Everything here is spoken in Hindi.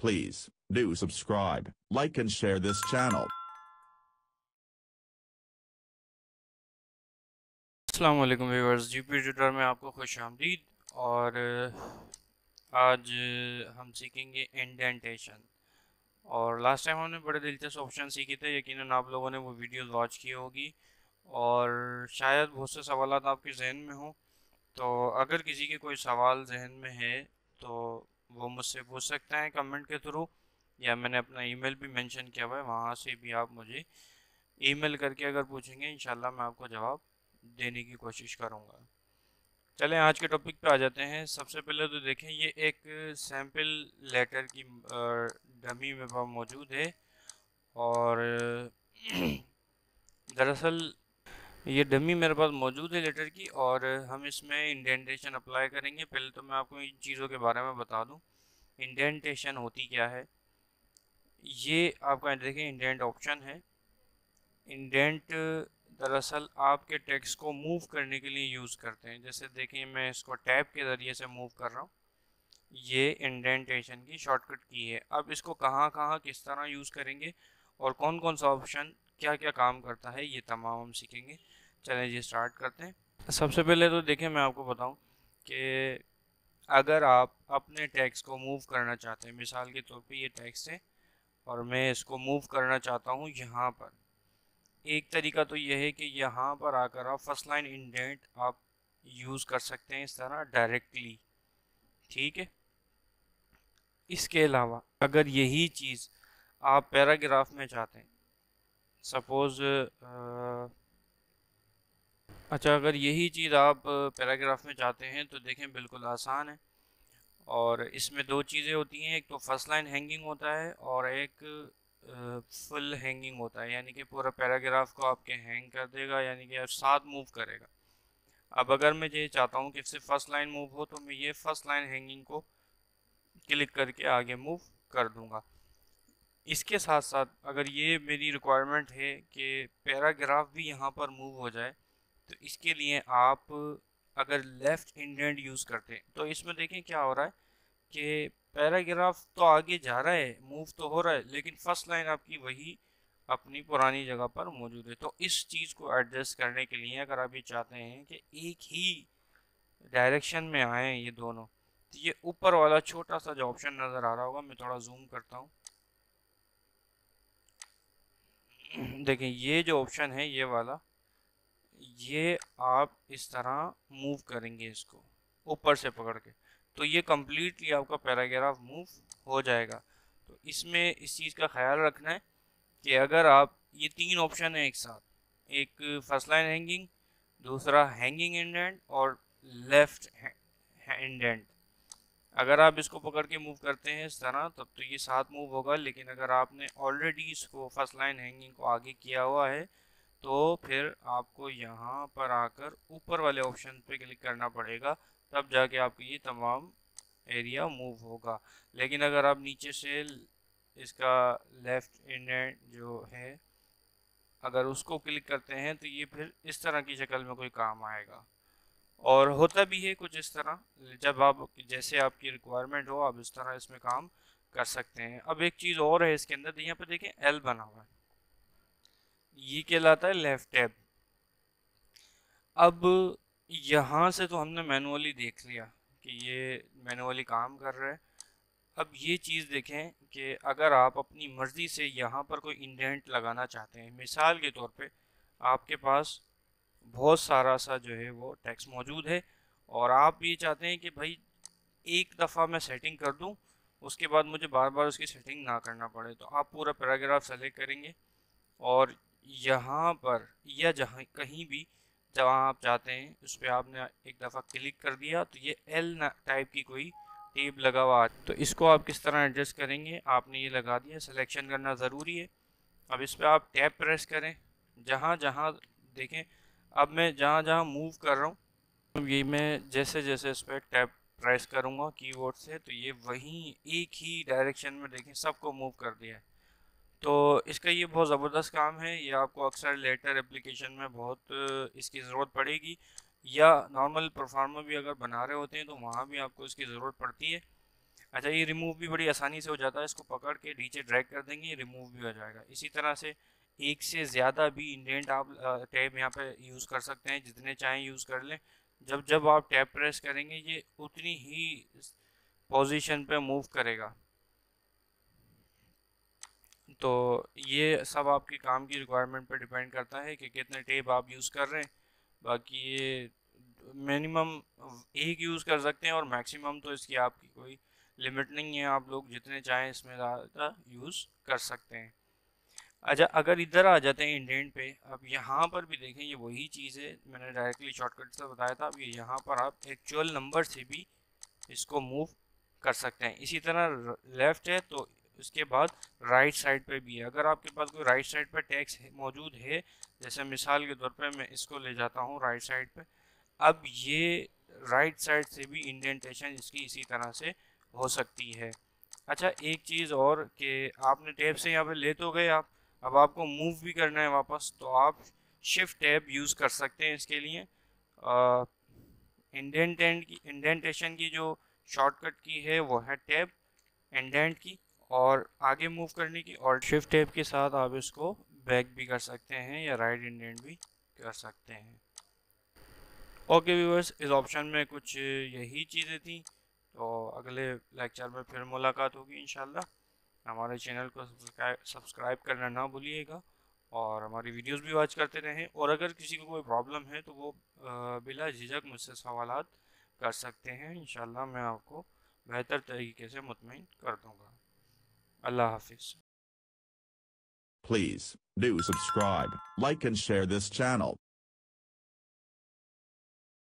Please do subscribe, like and share this channel. अस्सलाम वालेकुम व्यूअर्स, जीपी ट्यूटर में आपको खुश आमदीद। और आज हम सीखेंगे इंडेंटेशन। और लास्ट टाइम हमने बड़े दिलचस्प ऑप्शन सीखे थे, यकीनन आप लोगों ने वो वीडियोस वॉच की होगी और शायद बहुत से सवालात आपके जहन में हो। तो अगर किसी के कोई सवाल जहन में है तो वो मुझसे पूछ सकते हैं कमेंट के थ्रू, या मैंने अपना ईमेल भी मेंशन किया हुआ है, वहाँ से भी आप मुझे ईमेल करके अगर पूछेंगे इंशाल्लाह मैं आपको जवाब देने की कोशिश करूँगा। चलें आज के टॉपिक पे आ जाते हैं। सबसे पहले तो देखें, ये एक सैम्पल लेटर की डमी मेरे पास मौजूद है। और दरअसल ये डमी मेरे पास मौजूद है लेटर की, और हम इसमें इंडेंटेशन अप्लाई करेंगे। पहले तो मैं आपको इन चीज़ों के बारे में बता दूं, इंडेंटेशन होती क्या है। ये आपका देखें इंडेंट ऑप्शन है। इंडेंट दरअसल आपके टेक्स्ट को मूव करने के लिए यूज़ करते हैं। जैसे देखिए मैं इसको टैब के ज़रिए से मूव कर रहा हूँ, ये इंडेंटेशन की शॉर्टकट की है। अब इसको कहाँ कहाँ किस तरह यूज़ करेंगे और कौन कौन सा ऑप्शन क्या क्या काम करता है, ये तमाम हम सीखेंगे। चलें जी स्टार्ट करते हैं। सबसे पहले तो देखें मैं आपको बताऊं कि अगर आप अपने टेक्स्ट को मूव करना चाहते हैं, मिसाल के तौर पे ये टेक्स्ट है और मैं इसको मूव करना चाहता हूँ यहाँ पर। एक तरीका तो यह है कि यहाँ पर आकर आप फर्स्ट लाइन इंडेंट आप यूज़ कर सकते हैं इस तरह डायरेक्टली, ठीक है। इसके अलावा अगर यही चीज़ आप पैराग्राफ में चाहते हैं, सपोज़ अच्छा अगर यही चीज़ आप पैराग्राफ में चाहते हैं तो देखें बिल्कुल आसान है। और इसमें दो चीज़ें होती हैं, एक तो फर्स्ट लाइन हैंगिंग होता है और एक फुल हैंगिंग होता है, यानी कि पूरा पैराग्राफ को आपके हैंग कर देगा, यानी कि साथ मूव करेगा। अब अगर मैं ये चाहता हूँ कि सिर्फ फर्स्ट लाइन मूव हो तो मैं ये फर्स्ट लाइन हैंगिंग को क्लिक करके आगे मूव कर दूंगा। इसके साथ साथ अगर ये मेरी रिक्वायरमेंट है कि पैराग्राफ भी यहाँ पर मूव हो जाए, तो इसके लिए आप अगर लेफ़्ट इंडेंट यूज़ करते हैं तो इसमें देखें क्या हो रहा है कि पैराग्राफ तो आगे जा रहा है, मूव तो हो रहा है, लेकिन फर्स्ट लाइन आपकी वही अपनी पुरानी जगह पर मौजूद है। तो इस चीज़ को एडजस्ट करने के लिए अगर आप ये चाहते हैं कि एक ही डायरेक्शन में आए ये दोनों, तो ये ऊपर वाला छोटा सा जो ऑप्शन नज़र आ रहा होगा, मैं थोड़ा जूम करता हूँ। देखें ये जो ऑप्शन है ये वाला, ये आप इस तरह मूव करेंगे इसको ऊपर से पकड़ के, तो ये कम्प्लीटली आपका पैराग्राफ मूव हो जाएगा। तो इसमें इस चीज़ का ख्याल रखना है कि अगर आप ये तीन ऑप्शन है एक साथ, एक फर्स्ट लाइन हैंगिंग, दूसरा हैंगिंग इंडेंट और लेफ्ट इंडेंट, अगर आप इसको पकड़ के मूव करते हैं इस तरह तब तो ये साथ मूव होगा। लेकिन अगर आपने ऑलरेडी इसको फर्स्ट लाइन हैंगिंग को आगे किया हुआ है तो फिर आपको यहाँ पर आकर ऊपर वाले ऑप्शन पे क्लिक करना पड़ेगा, तब जाके आपको ये तमाम एरिया मूव होगा। लेकिन अगर आप नीचे से इसका लेफ्ट इंडेंट जो है अगर उसको क्लिक करते हैं तो ये फिर इस तरह की शक्ल में कोई काम आएगा। और होता भी है कुछ इस तरह, जब आप जैसे आपकी रिक्वायरमेंट हो आप इस तरह इसमें काम कर सकते हैं। अब एक चीज़ और है इसके अंदर, यहाँ पे देखें एल बना हुआ है, ये कहलाता है लेफ्ट टैब। अब यहाँ से तो हमने मैनुअली देख लिया कि ये मैनुअली काम कर रहा है। अब ये चीज़ देखें कि अगर आप अपनी मर्ज़ी से यहाँ पर कोई इंडेंट लगाना चाहते हैं, मिसाल के तौर पे आपके पास बहुत सारा सा जो है वो टेक्स्ट मौजूद है और आप ये चाहते हैं कि भाई एक दफ़ा मैं सेटिंग कर दूं, उसके बाद मुझे बार बार उसकी सेटिंग ना करना पड़े, तो आप पूरा पैराग्राफ सेलेक्ट करेंगे और यहाँ पर या जहाँ कहीं भी जहाँ आप चाहते हैं उस पर आपने एक दफ़ा क्लिक कर दिया तो ये एल टाइप की कोई टेब लगा हुआ है। तो इसको आप किस तरह एडजस्ट करेंगे, आपने ये लगा दिया, सिलेक्शन करना ज़रूरी है। अब इस पर आप टैप प्रेस करें, जहाँ जहाँ देखें, अब मैं जहाँ जहाँ मूव कर रहा हूँ, अब ये मैं जैसे जैसे इस पर टैप प्रेस करूँगा कीबोर्ड से तो ये वहीं एक ही डायरेक्शन में देखें सबको मूव कर दिया है। तो इसका ये बहुत ज़बरदस्त काम है, ये आपको अक्सर लेटर एप्लीकेशन में बहुत इसकी ज़रूरत पड़ेगी, या नॉर्मल परफार्मर भी अगर बना रहे होते हैं तो वहाँ भी आपको इसकी ज़रूरत पड़ती है। अच्छा, ये रिमूव भी बड़ी आसानी से हो जाता है, इसको पकड़ के नीचे ड्रैग कर देंगे, ये रिमूव भी हो जाएगा। इसी तरह से एक से ज़्यादा भी इंडेंट आप टैब यहाँ पे यूज़ कर सकते हैं, जितने चाहें यूज़ कर लें। जब जब आप टैब प्रेस करेंगे ये उतनी ही पोजीशन पे मूव करेगा। तो ये सब आपके काम की रिक्वायरमेंट पे डिपेंड करता है कि कितने टेप आप यूज़ कर रहे हैं। बाकी ये मिनिमम एक यूज़ कर सकते हैं और मैक्सिमम तो इसकी आपकी कोई लिमिट नहीं है, आप लोग जितने चाहें इसमें ज़्यादा यूज़ कर सकते हैं। अच्छा, अगर इधर आ जाते हैं इंडेंट पे, अब यहाँ पर भी देखें ये वही चीज़ है, मैंने डायरेक्टली शॉर्टकट से बताया था। अब ये यहाँ पर आप एक्चुअल नंबर से भी इसको मूव कर सकते हैं। इसी तरह लेफ़्ट है तो इसके बाद राइट साइड पे भी है। अगर आपके पास कोई राइट साइड पे टेक्स्ट मौजूद है, जैसे मिसाल के तौर पे मैं इसको ले जाता हूँ राइट साइड पे, अब ये राइट साइड से भी इंडेंटेशन इसकी इसी तरह से हो सकती है। अच्छा, एक चीज़ और कि आपने टैब से यहाँ पे ले तो गए आप, अब आपको मूव भी करना है वापस, तो आप शिफ्ट टैब यूज़ कर सकते हैं इसके लिए। इंडेंटेशन की जो शॉर्टकट की है वो है टैब इंडेंट की, और आगे मूव करने की, और शिफ्ट टैब के साथ आप इसको बैक भी कर सकते हैं या राइट इंडेंट भी कर सकते हैं। ओके व्यूअर्स, इस ऑप्शन में कुछ यही चीज़ें थी। तो अगले लेक्चर में फिर मुलाकात होगी इंशाल्लाह। हमारे चैनल को सब्सक्राइब करना ना भूलिएगा और हमारी वीडियोस भी वॉच करते रहें। और अगर किसी को कोई प्रॉब्लम है तो वो बिला झिझक मुझसे सवालात कर सकते हैं, इंशाल्लाह मैं आपको बेहतर तरीके से मुतमईन कर दूँगा। अल्लाह हाफिज़। Please do subscribe, like and share this channel.